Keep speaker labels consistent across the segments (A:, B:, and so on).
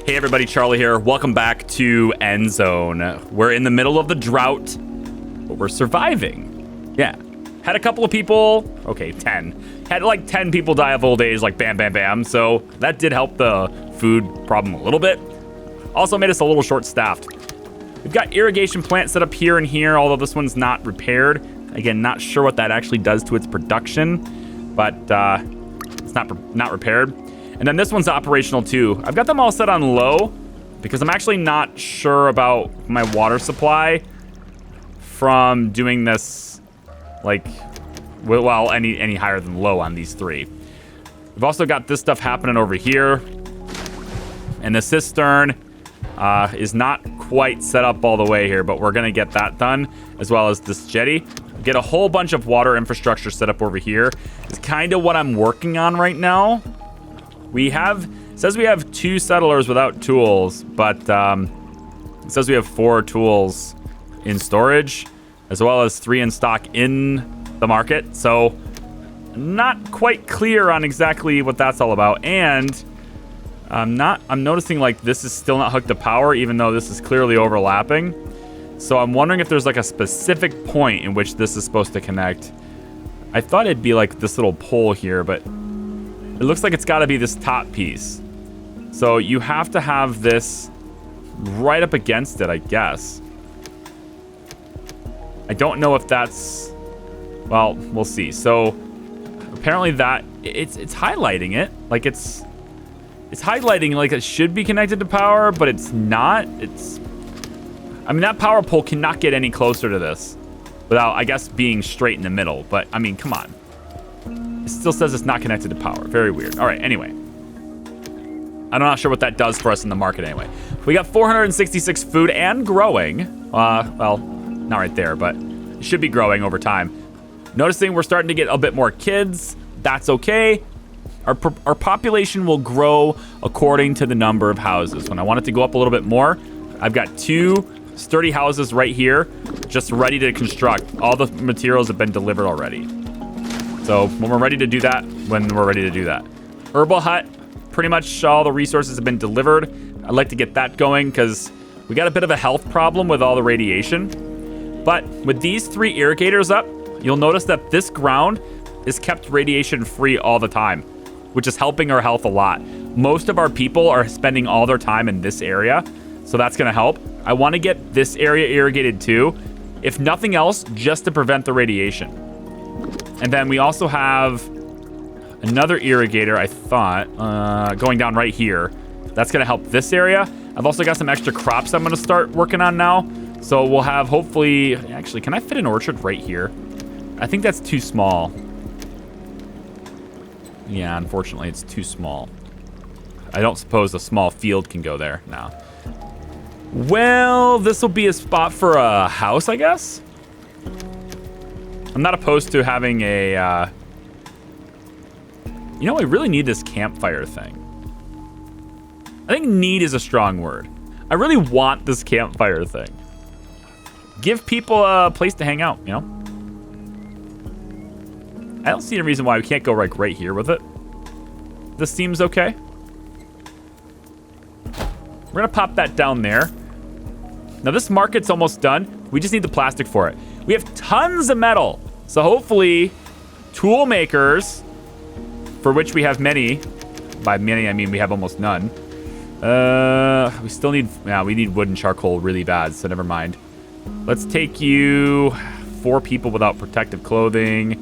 A: Hey everybody, Charlie here. Welcome back to Endzone. We're in the middle of the drought, but we're surviving. Yeah. Had a couple of people, okay, 10. Had like 10 people die of old age, like bam, bam, bam. So that did help the food problem a little bit. Also made us a little short-staffed. We've got irrigation plant set up here and here, although this one's not repaired. Again, not sure what that actually does to its production, but it's not repaired. And then this one's operational too. I've got them all set on low because I'm actually not sure about my water supply from doing this like, well, any higher than low on these three. We've also got this stuff happening over here. And the cistern is not quite set up all the way here, but we're gonna get that done, as well as this jetty. Get a whole bunch of water infrastructure set up over here. It's kind of what I'm working on right now. It says we have 2 settlers without tools, but it says we have 4 tools in storage, as well as 3 in stock in the market. So not quite clear on exactly what that's all about. And I'm noticing like this is still not hooked to power, even though this is clearly overlapping. So I'm wondering if there's like a specific point in which this is supposed to connect. I thought it'd be like this little pole here, but it looks like it's got to be this top piece. So you have to have this right up against it, I guess. I don't know if that's... Well, we'll see. So apparently that... It's highlighting it. Like it's highlighting like it should be connected to power, but it's not. I mean, that power pole cannot get any closer to this without, I guess, being straight in the middle. But, I mean, come on. It still says it's not connected to power. Very weird. All right, anyway. I'm not sure what that does for us in the market anyway. We got 466 food and growing. Well, not right there, but it should be growing over time. Noticing we're starting to get a bit more kids. That's okay. Our population will grow according to the number of houses. When I want it to go up a little bit more, I've got 2 sturdy houses right here, just ready to construct. All the materials have been delivered already. So when we're ready to do that, Herbal hut, pretty much all the resources have been delivered. I'd like to get that going because we got a bit of a health problem with all the radiation. But with these 3 irrigators up, you'll notice that this ground is kept radiation free all the time, which is helping our health a lot. Most of our people are spending all their time in this area, so that's gonna help. I wanna get this area irrigated too, if nothing else, just to prevent the radiation. And then we also have another irrigator, I thought, going down right here. That's gonna help this area. I've also got some extra crops I'm gonna start working on now. So we'll have hopefully, actually, can I fit an orchard right here? I think that's too small. Yeah, unfortunately, it's too small. I don't suppose a small field can go there. No. Well, this will be a spot for a house, I guess. I'm not opposed to having a... You know, I really need this campfire thing. I think need is a strong word. I really want this campfire thing. Give people a place to hang out, you know? I don't see any reason why we can't go like right here with it. This seems okay. We're gonna pop that down there. Now this market's almost done. We just need the plastic for it. We have tons of metal. So hopefully tool makers, for which we have many. By many, I mean we have almost none. We still need, we need wood and charcoal really bad, so never mind. Let's take you 4 people without protective clothing.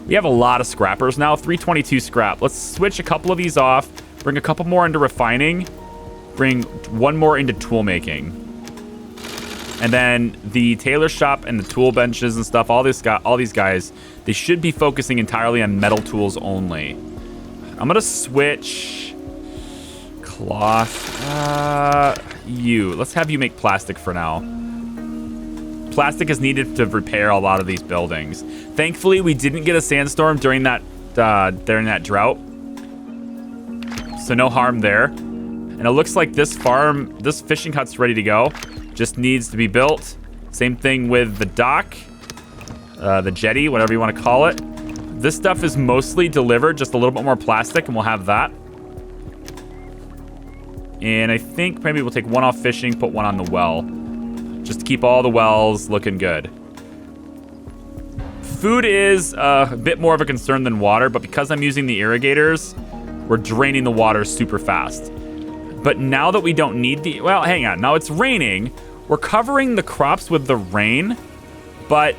A: We have a lot of scrappers now, 322 scrap. Let's switch a couple of these off, bring a couple more into refining, bring 1 more into tool making. And then the tailor shop and the tool benches and stuff, all these guys, they should be focusing entirely on metal tools only. I'm gonna switch cloth. Let's have you make plastic for now. Plastic is needed to repair a lot of these buildings. Thankfully, we didn't get a sandstorm during that drought, so no harm there. And it looks like this fishing hut's ready to go. Just needs to be built. Same thing with the dock, the jetty, whatever you want to call it. This stuff is mostly delivered, just a little bit more plastic, and we'll have that. And I think maybe we'll take one off fishing, put one on the well. Just to keep all the wells looking good. Food is a bit more of a concern than water, but because I'm using the irrigators, we're draining the water super fast. But now that we don't need the... Well, hang on. Now it's raining. We're covering the crops with the rain. But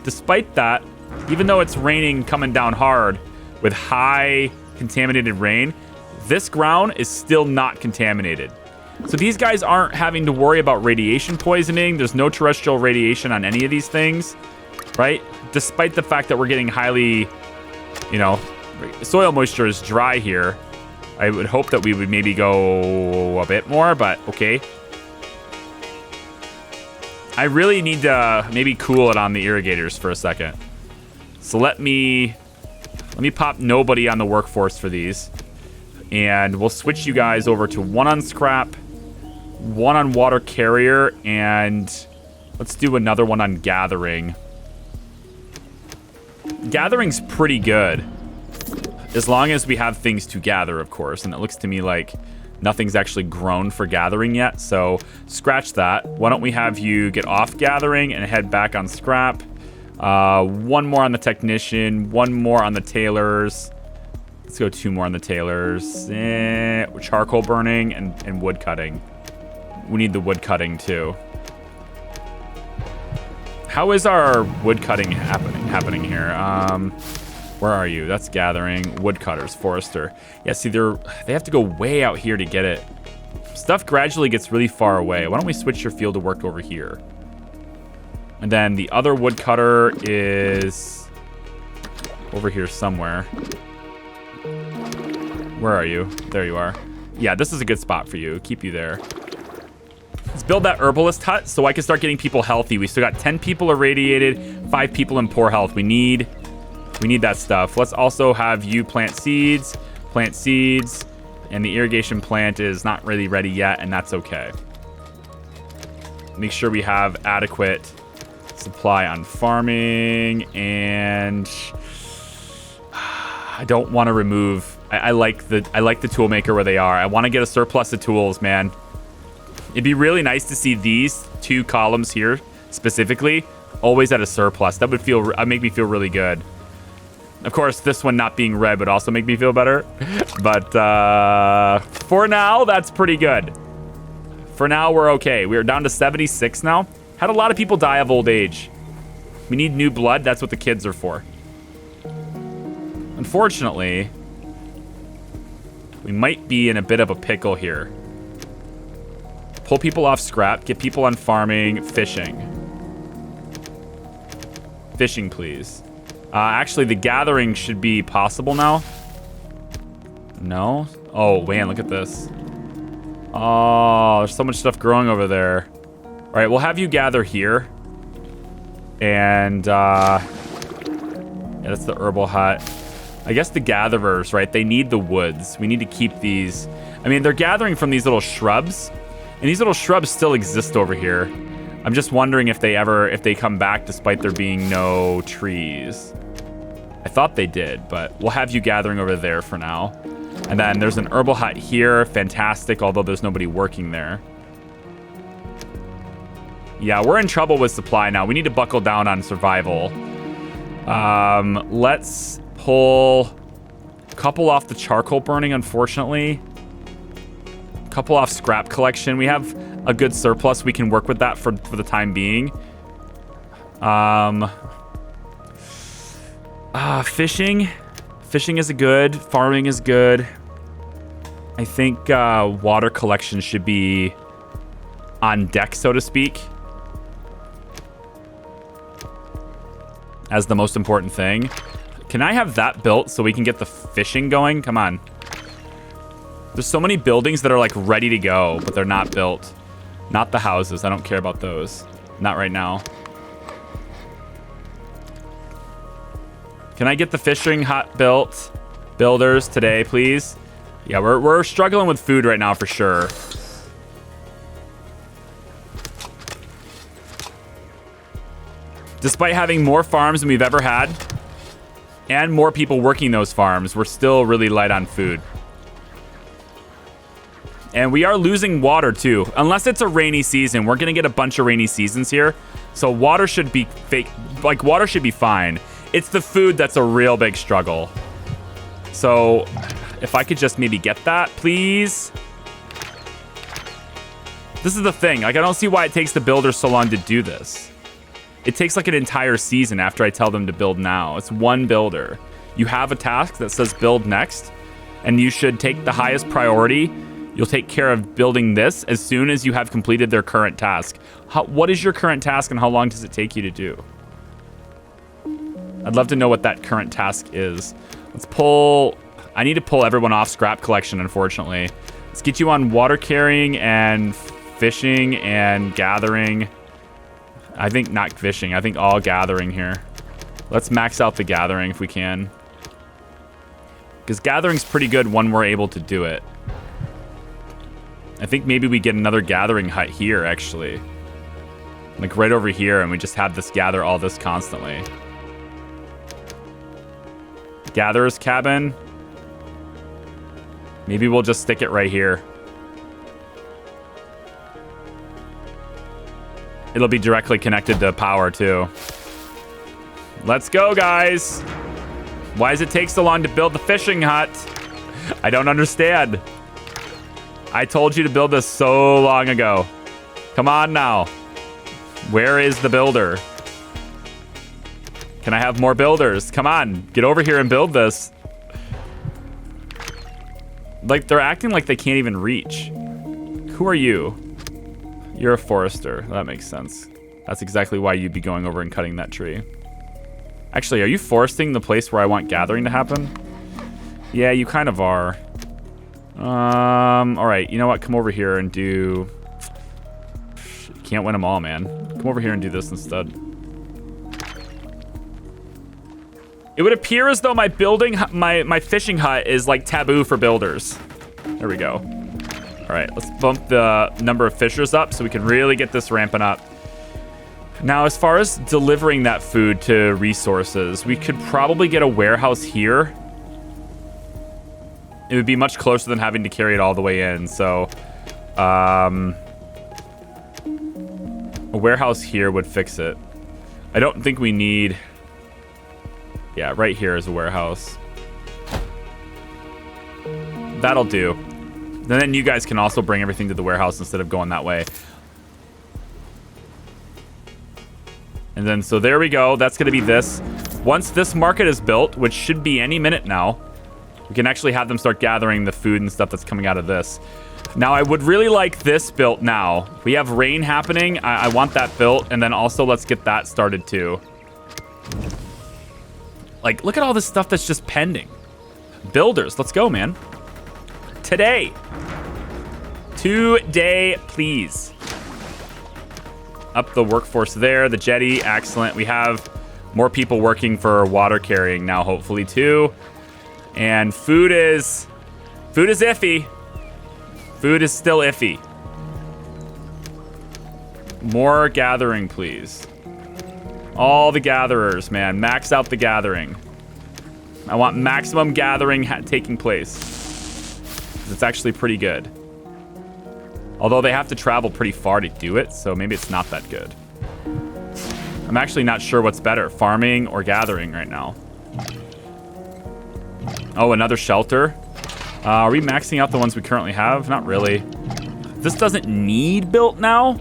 A: despite that, even though it's raining coming down hard with high contaminated rain, this ground is still not contaminated. So these guys aren't having to worry about radiation poisoning. There's no terrestrial radiation on any of these things, right? Despite the fact that we're getting highly, you know, soil moisture is dry here. I would hope that we would maybe go a bit more, but okay. I really need to maybe cool it on the irrigators for a second. So let me pop nobody on the workforce for these. And we'll switch you guys over to one on scrap, one on water carrier, and let's do another one on gathering. Gathering's pretty good. As long as we have things to gather, of course. And it looks to me like nothing's actually grown for gathering yet. So scratch that. Why don't we have you get off gathering and head back on scrap. One more on the technician. One more on the tailors. Let's go 2 more on the tailors. Charcoal burning and wood cutting. We need the wood cutting too. How is our wood cutting happening here? Where are you? That's gathering. Woodcutters, forester. Yeah, see, they have to go way out here to get it. Stuff gradually gets really far away. Why don't we switch your field to work over here? And then the other woodcutter is over here somewhere. Where are you? There you are. Yeah, this is a good spot for you. Keep you there. Let's build that herbalist hut so I can start getting people healthy. We still got 10 people irradiated, 5 people in poor health. We need that stuff. Let's also have you plant seeds, and the irrigation plant is not really ready yet, and that's okay. Make sure we have adequate supply on farming, and I don't want to remove. I like the toolmaker where they are. I want to get a surplus of tools, man. It'd be really nice to see these 2 columns here specifically always at a surplus. That would make me feel really good. Of course, this one not being red would also make me feel better. But for now, that's pretty good. For now, we're okay. We are down to 76 now. Had a lot of people die of old age. We need new blood. That's what the kids are for. Unfortunately, we might be in a bit of a pickle here. Pull people off scrap. Get people on farming. Fishing. Fishing, please. Actually, the gathering should be possible now. No? Oh, man, look at this. Oh, there's so much stuff growing over there. All right, we'll have you gather here. And, yeah, that's the herbal hut. I guess the gatherers, right? They need the woods. We need to keep these. I mean, they're gathering from these little shrubs. And these little shrubs still exist over here. I'm just wondering if they come back despite there being no trees. I thought they did, but we'll have you gathering over there for now. And then there's an herbal hut here. Fantastic, although there's nobody working there. Yeah, we're in trouble with supply now. We need to buckle down on survival. Let's pull a couple off the charcoal burning, unfortunately. A couple off scrap collection. We have a good surplus. We can work with that for the time being. Fishing. Fishing is good. Farming is good. I think water collection should be on deck, so to speak, as the most important thing. Can I have that built so we can get the fishing going? Come on. There's so many buildings that are like ready to go, but they're not built. Not the houses. I don't care about those. Not right now. Can I get the fishing hut built? Builders today, please. Yeah, we're struggling with food right now for sure. Despite having more farms than we've ever had and more people working those farms, we're still really light on food. And we are losing water too. Unless it's a rainy season. We're going to get a bunch of rainy seasons here. So water should be fake. Like, water should be fine. It's the food that's a real big struggle. So if I could just maybe get that, please. This is the thing. Like, I don't see why it takes the builders so long to do this. It takes like an entire season after I tell them to build now. It's one builder. You have a task that says build next, and you should take the highest priority. You'll take care of building this as soon as you have completed their current task. What is your current task and how long does it take you to do? I'd love to know what that current task is. Let's pull... I need to pull everyone off scrap collection, unfortunately. Let's get you on water carrying and fishing and gathering. I think not fishing. I think all gathering here. Let's max out the gathering if we can. Because gathering's pretty good when we're able to do it. I think maybe we get another gathering hut here, actually. Like right over here, and we just have this gather all this constantly. Gatherer's cabin. Maybe we'll just stick it right here. It'll be directly connected to power, too. Let's go, guys. Why does it take so long to build the fishing hut? I don't understand. I told you to build this so long ago. Come on now. Where is the builder? Can I have more builders? Come on. Get over here and build this. Like, they're acting like they can't even reach. Who are you? You're a forester. That makes sense. That's exactly why you'd be going over and cutting that tree. Actually, are you foresting the place where I want gathering to happen? Yeah, you kind of are. All right. You know what? Come over here and do... Can't win them all, man. Come over here and do this instead. It would appear as though my my fishing hut is like taboo for builders. There we go. All right, let's bump the number of fishers up so we can really get this ramping up. Now, as far as delivering that food to resources, we could probably get a warehouse here. It would be much closer than having to carry it all the way in. So, a warehouse here would fix it. I don't think we need... Yeah, right here is a warehouse. That'll do. And then you guys can also bring everything to the warehouse instead of going that way. And then, so there we go. That's going to be this. Once this market is built, which should be any minute now, we can actually have them start gathering the food and stuff that's coming out of this. Now, I would really like this built now. We have rain happening. I want that built. And then also, let's get that started too. Like, look at all this stuff that's just pending. Builders, let's go, man. Today, please. Up the workforce there. The jetty, excellent. We have more people working for water carrying now, hopefully, too. And food is iffy. Food is still iffy. More gathering, please. All the gatherers, man. Max out the gathering. I want maximum gathering taking place. It's actually pretty good. Although they have to travel pretty far to do it, so maybe it's not that good. I'm actually not sure what's better, farming or gathering right now. Oh, another shelter. Are we maxing out the ones we currently have? Not really. This doesn't need built now,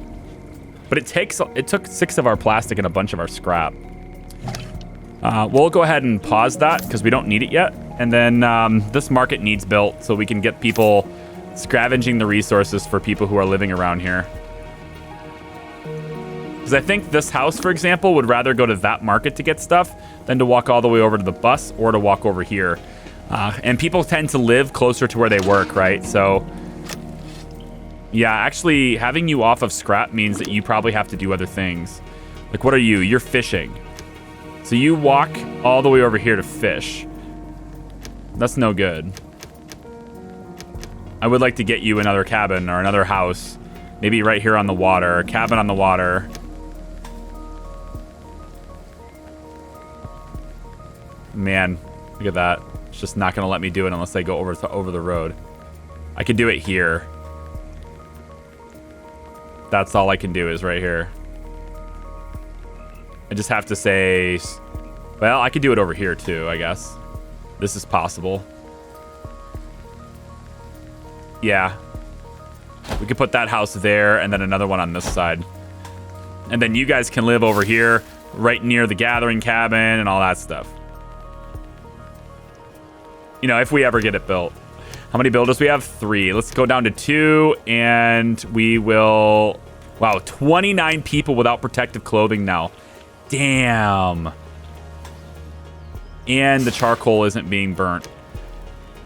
A: but it took 6 of our plastic and a bunch of our scrap. We'll go ahead and pause that because we don't need it yet. And then this market needs built so we can get people scavenging the resources for people who are living around here. Because I think this house, for example, would rather go to that market to get stuff than to walk all the way over to the bus or to walk over here. And people tend to live closer to where they work, right? So, yeah, actually having you off of scrap means that you probably have to do other things. Like, what are you? You're fishing. So you walk all the way over here to fish. That's no good. I would like to get you another cabin or another house. Maybe right here on the water. A cabin on the water. Man, look at that. It's just not going to let me do it unless I go over the road. I could do it here. That's all I can do is right here. I just have to say, well, I could do it over here too, I guess. This is possible. Yeah. We could put that house there and then another one on this side. And then you guys can live over here right near the gathering cabin and all that stuff. You know, if we ever get it built. How many builders? We have 3. Let's go down to 2 and we will... Wow, 29 people without protective clothing now. Damn. And the charcoal isn't being burnt.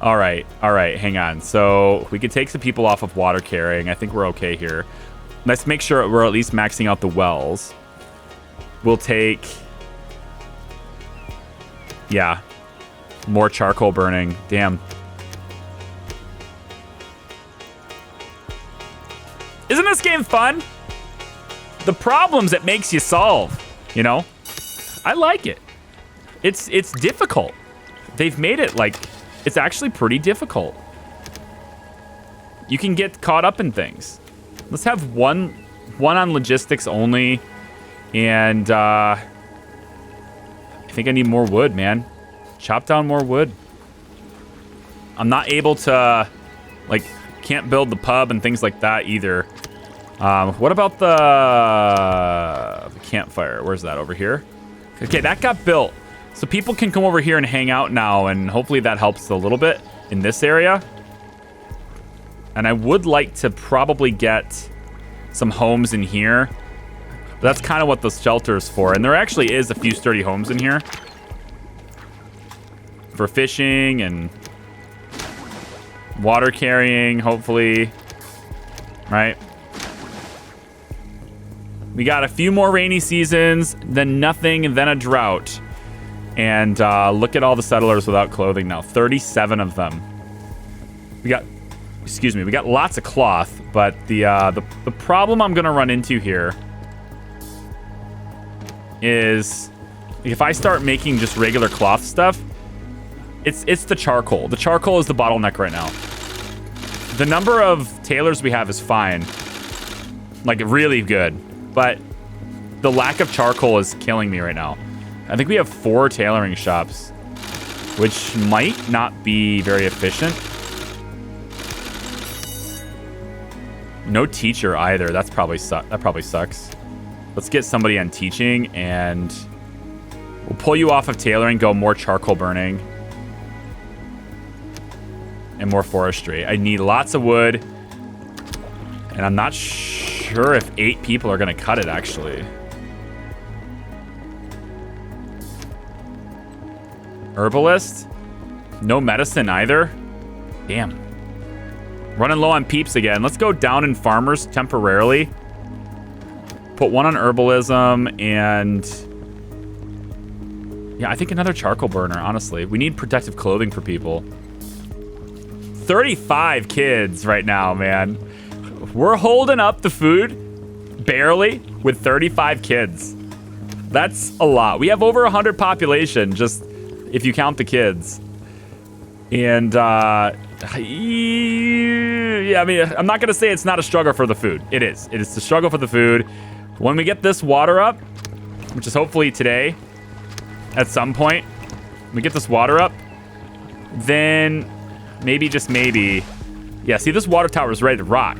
A: All right, hang on. So we could take some people off of water carrying. I think we're okay here. Let's make sure we're at least maxing out the wells. We'll take... Yeah. More charcoal burning. Damn. Isn't this game fun? The problems it makes you solve, you know? I like it. It's difficult. They've made it like it's actually pretty difficult. You can get caught up in things. Let's have one on logistics only, and I think I need more wood, man. Chop down more wood. I'm not able to, like, can't build the pub and things like that either. What about the campfire? Where's that? Over here? Okay, that got built. So people can come over here and hang out now, and hopefully that helps a little bit in this area. And I would like to probably get some homes in here. But that's kind of what the shelter is for. And there actually is a few sturdy homes in here. For fishing and water carrying, hopefully. Right? We got a few more rainy seasons, then nothing, and then a drought. And look at all the settlers without clothing now. 37 of them. We got lots of cloth, but the problem I'm gonna run into here is if I start making just regular cloth stuff, it's the charcoal. The charcoal is the bottleneck right now. The number of tailors we have is fine, like really good, but the lack of charcoal is killing me right now. I think we have 4 tailoring shops, which might not be very efficient. No teacher either. That probably sucks. Let's get somebody on teaching, and we'll pull you off of tailoring, go more charcoal burning, and more forestry. I need lots of wood, and I'm not sure if 8 people are going to cut it, actually. Herbalist? No medicine either? Damn. Running low on peeps again. Let's go down in farmers temporarily. Put 1 on herbalism and... yeah, I think another charcoal burner, honestly. We need protective clothing for people. 35 kids right now, man. We're holding up the food, barely, with 35 kids. That's a lot. We have over 100 population, just if you count the kids. And, yeah, I mean, I'm not going to say it's not a struggle for the food. It is. It is the struggle for the food. When we get this water up, which is hopefully today, at some point, we get this water up, then maybe, just maybe, yeah, see, this water tower is ready to rock.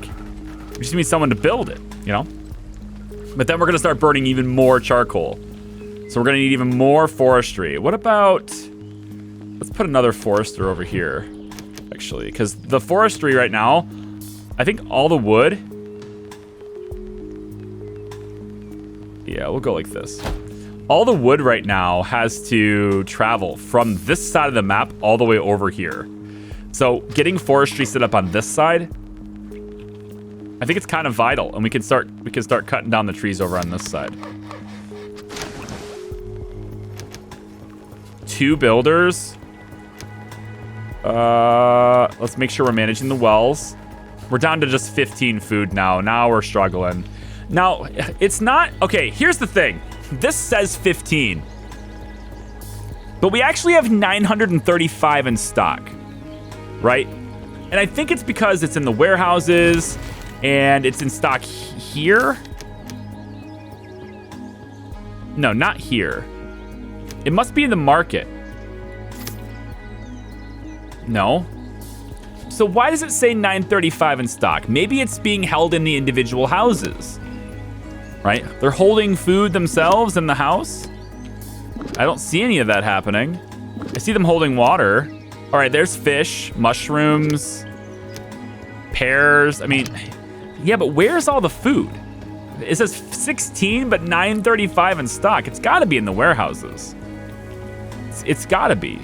A: We just need someone to build it, you know? But then we're going to start burning even more charcoal. So we're going to need even more forestry. What about... let's put another forester over here, actually, because the forestry right now, I think all the wood... yeah, we'll go like this. All the wood right now has to travel from this side of the map all the way over here. So getting forestry set up on this side, I think it's kind of vital, and we can start cutting down the trees over on this side. 2 builders. Let's make sure we're managing the wells. We're down to just 15 food now. Now we're struggling. Now, it's not... okay, here's the thing. This says 15. But we actually have 935 in stock. Right? And I think it's because it's in the warehouses And it's in stock here? No, not here. It must be in the market. No. So why does it say 935 in stock? Maybe it's being held in the individual houses, right? They're holding food themselves in the house. I don't see any of that happening. I see them holding water. All right, there's fish, mushrooms, pears. I mean, yeah, but where's all the food? It says 16, but 935 in stock. It's got to be in the warehouses. It's got to be.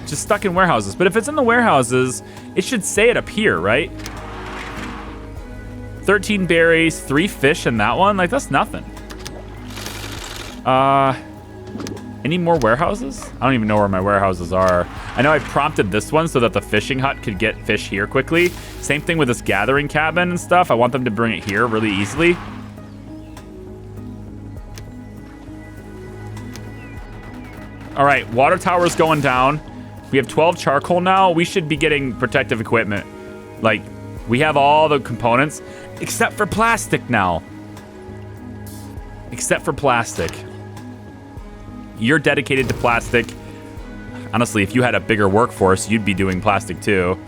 A: Just stuck in warehouses. But if it's in the warehouses, it should say it up here, right? 13 berries, 3 fish in that one. Like, that's nothing. Any more warehouses? I don't even know where my warehouses are. I know I prompted this one so that the fishing hut could get fish here quickly. Same thing with this gathering cabin and stuff. I want them to bring it here really easily. All right, water tower's going down. We have 12 charcoal now. We should be getting protective equipment. Like, we have all the components, except for plastic now. Except for plastic. You're dedicated to plastic. Honestly, if you had a bigger workforce, you'd be doing plastic too.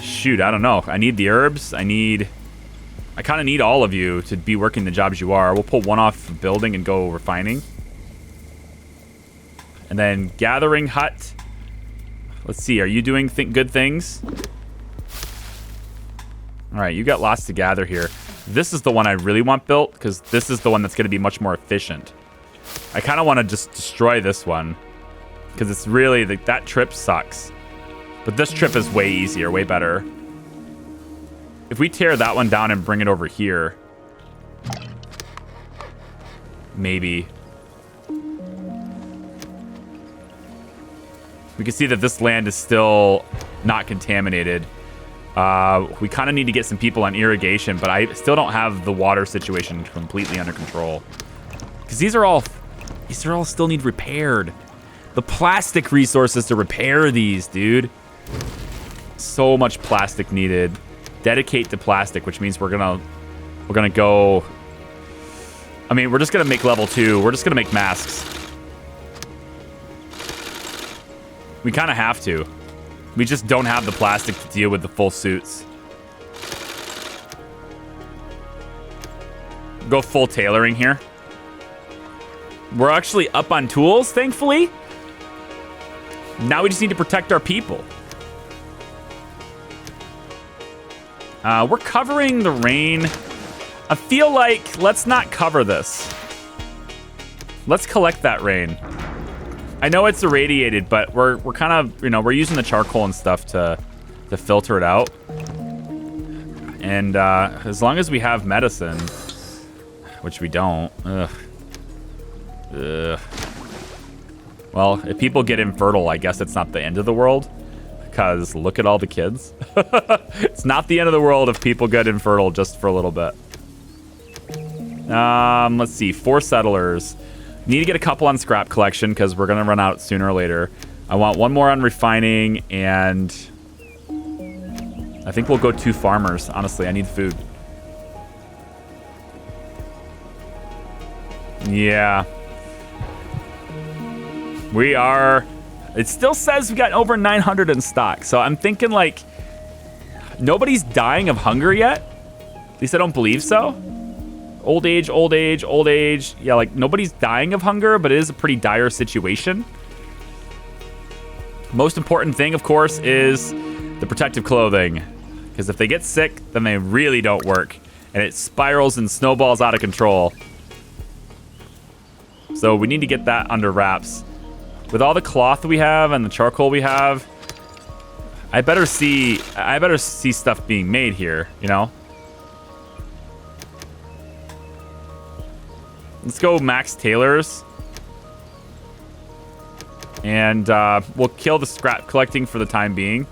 A: Shoot, I don't know. I need the herbs. I kind of need all of you to be working the jobs you are. We'll pull one off building and go refining. And then gathering hut. Let's see, are you doing good things? All right, you got lots to gather here. This is the one I really want built because this is the one that's going to be much more efficient. I kind of want to just destroy this one because it's really, that trip sucks. But this trip is way easier, way better. If we tear that one down and bring it over here, maybe. We can see that this land is still not contaminated. We kind of need to get some people on irrigation, but I still don't have the water situation completely under control. Because these are all still need repaired. The plastic resources to repair these, dude. So much plastic needed. Dedicate to plastic, which means we're gonna go. I mean, we're just gonna make level 2. We're just gonna make masks. We kind of have to. We just don't have the plastic to deal with the full suits. Go full tailoring here. We're actually up on tools, thankfully. Now we just need to protect our people. We're covering the rain. I feel like let's not cover this. Let's collect that rain. I know it's irradiated, but we're kind of, we're using the charcoal and stuff to filter it out. And as long as we have medicine, which we don't. Well, if people get infertile, I guess it's not the end of the world. Because look at all the kids. It's not the end of the world if people get infertile just for a little bit. Let's see, 4 settlers. Need to get a couple on scrap collection because we're gonna run out sooner or later. I want 1 more on refining, and I think we'll go 2 farmers. Honestly, I need food. Yeah. We are. It still says we got over 900 in stock, so I'm thinking like nobody's dying of hunger yet. At least I don't believe so. Old age, old age, old age. Yeah, like nobody's dying of hunger, but it is a pretty dire situation. Most important thing, of course, is the protective clothing. Because if they get sick, then they really don't work. And it spirals and snowballs out of control. So we need to get that under wraps. With all the cloth we have and the charcoal we have, I better see stuff being made here, Let's go max tailors. And we'll kill the scrap collecting for the time being.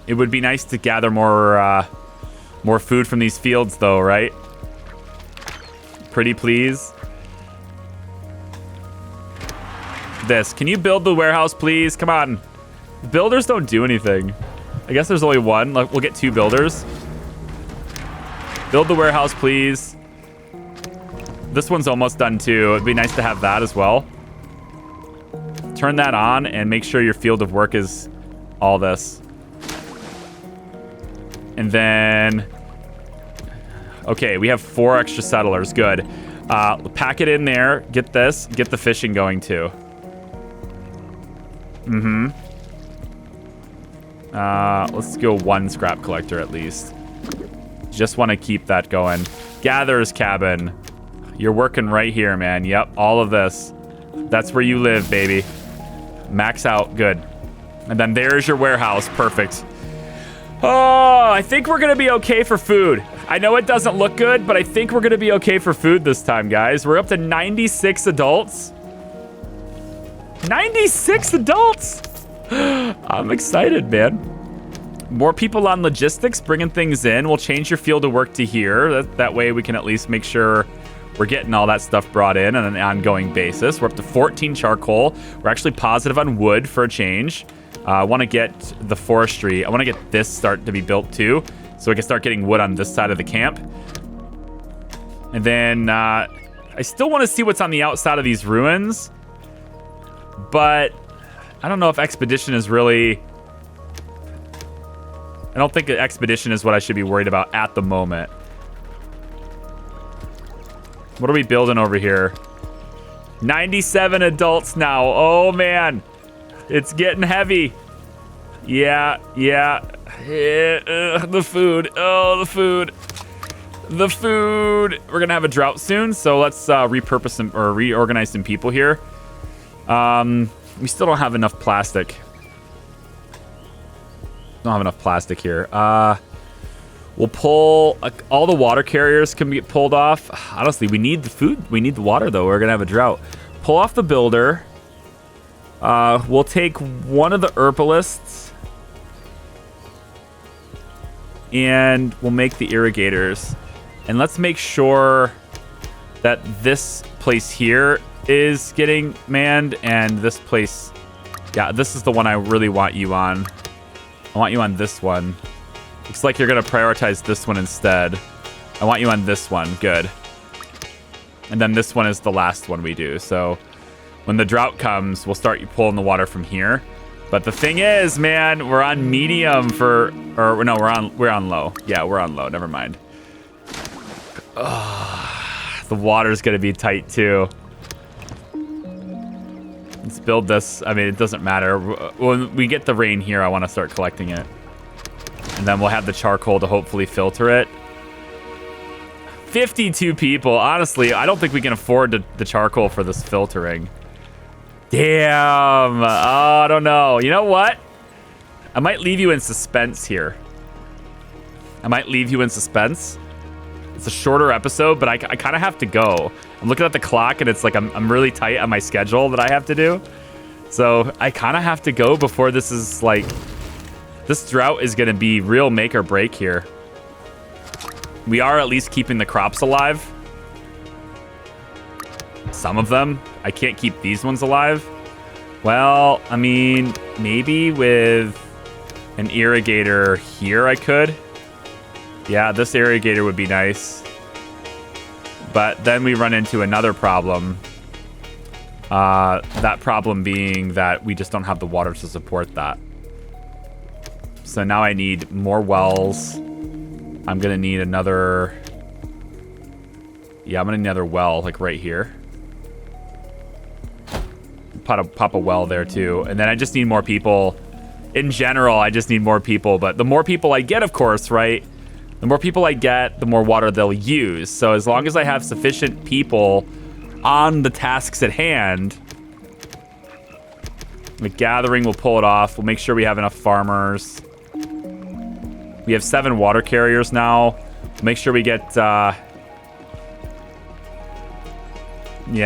A: It would be nice to gather more food from these fields though, right? Pretty please. Can you build the warehouse, please? Come on. Builders don't do anything. I guess there's only one. Like, we'll get 2 builders. Build the warehouse, please. This one's almost done too. It'd be nice to have that as well. Turn that on and make sure your field of work is all this. And then... Okay, we have 4 extra settlers. Good. Pack it in there. Get this. Get the fishing going too. Let's go 1 scrap collector at least. Just want to keep that going. Gatherer's cabin. You're working right here, man. Yep, all of this. That's where you live, baby. Max out. Good. And then there's your warehouse. Perfect. Oh, I think we're going to be okay for food. I know it doesn't look good, but I think we're going to be okay for food this time, guys. We're up to 96 adults. 96 adults! I'm excited, man. More people on logistics, bringing things in. We'll change your field of work to here. That way we can at least make sure we're getting all that stuff brought in on an ongoing basis. We're up to 14 charcoal. We're actually positive on wood for a change. I want to get the forestry. I want to get this start to be built too, so we can start getting wood on this side of the camp. And then I still want to see what's on the outside of these ruins, but I don't know if expedition is really... I don't think expedition is what I should be worried about at the moment. What are we building over here? 97 adults now. Oh, man. It's getting heavy. Yeah. The food. Oh, the food. The food. We're going to have a drought soon, so let's repurpose some or reorganize some people here. We still don't have enough plastic. Don't have enough plastic here. We'll pull... all the water carriers can get pulled off. Honestly, we need the food. We need the water, though. We're going to have a drought. Pull off the builder. We'll take one of the herbalists. And we'll make the irrigators. And let's make sure that this place here is getting manned. And this place... Yeah, this is the one I really want you on. I want you on this one. Looks like you're going to prioritize this one instead. I want you on this one. Good. And then this one is the last one we do. So when the drought comes, we'll start pulling the water from here. But the thing is, man, we're on medium for... Or no, we're on low. Yeah, we're on low. Never mind. The water's going to be tight too. Let's build this. I mean, it doesn't matter. When we get the rain here, I want to start collecting it. And then we'll have the charcoal to hopefully filter it. 52 people. Honestly, I don't think we can afford the charcoal for this filtering. Damn. Oh, I don't know. You know what? I might leave you in suspense here. I might leave you in suspense. It's a shorter episode, but I kind of have to go. I'm looking at the clock, and it's like I'm really tight on my schedule that I have to do. So I kind of have to go before this is like... This drought is going to be real make or break here. We are at least keeping the crops alive. Some of them. I can't keep these ones alive. Well, I mean, maybe with an irrigator here I could. Yeah, this irrigator would be nice. But then we run into another problem. That problem being that we just don't have the water to support that. So now I need more wells. I'm going to need another... Yeah, I'm going to need another well, like right here. Pop a well there, too. And then I just need more people. In general, I just need more people. But the more people I get, of course, right? The more people I get, the more water they'll use. So as long as I have sufficient people on the tasks at hand... The gathering, we'll pull it off. We'll make sure we have enough farmers. We have 7 water carriers now. We'll make sure we get... Yeah,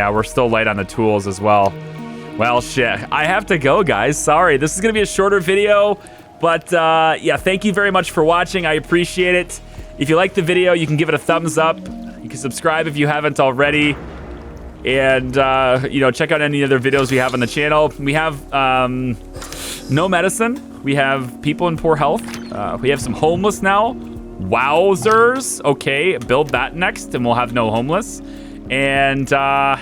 A: we're still light on the tools as well. Well, shit. I have to go, guys. Sorry. This is going to be a shorter video. But, yeah, thank you very much for watching. I appreciate it. If you like the video, you can give it a thumbs up. You can subscribe if you haven't already. And, you know, check out any other videos we have on the channel. We have no medicine. We have people in poor health. We have some homeless now. Wowzers. Okay, build that next and we'll have no homeless. And yeah,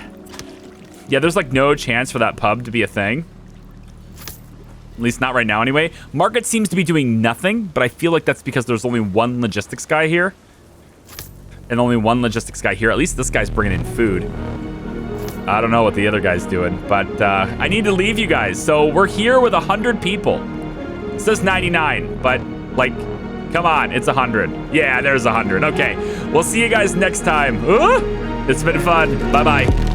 A: there's like no chance for that pub to be a thing. At least not right now anyway. Market seems to be doing nothing, but I feel like that's because there's only one logistics guy here. And only one logistics guy here. At least this guy's bringing in food. I don't know what the other guy's doing, but I need to leave you guys. So we're here with 100 people. It says 99, but like, come on, it's 100. Yeah, there's 100. Okay, we'll see you guys next time. It's been fun. Bye-bye.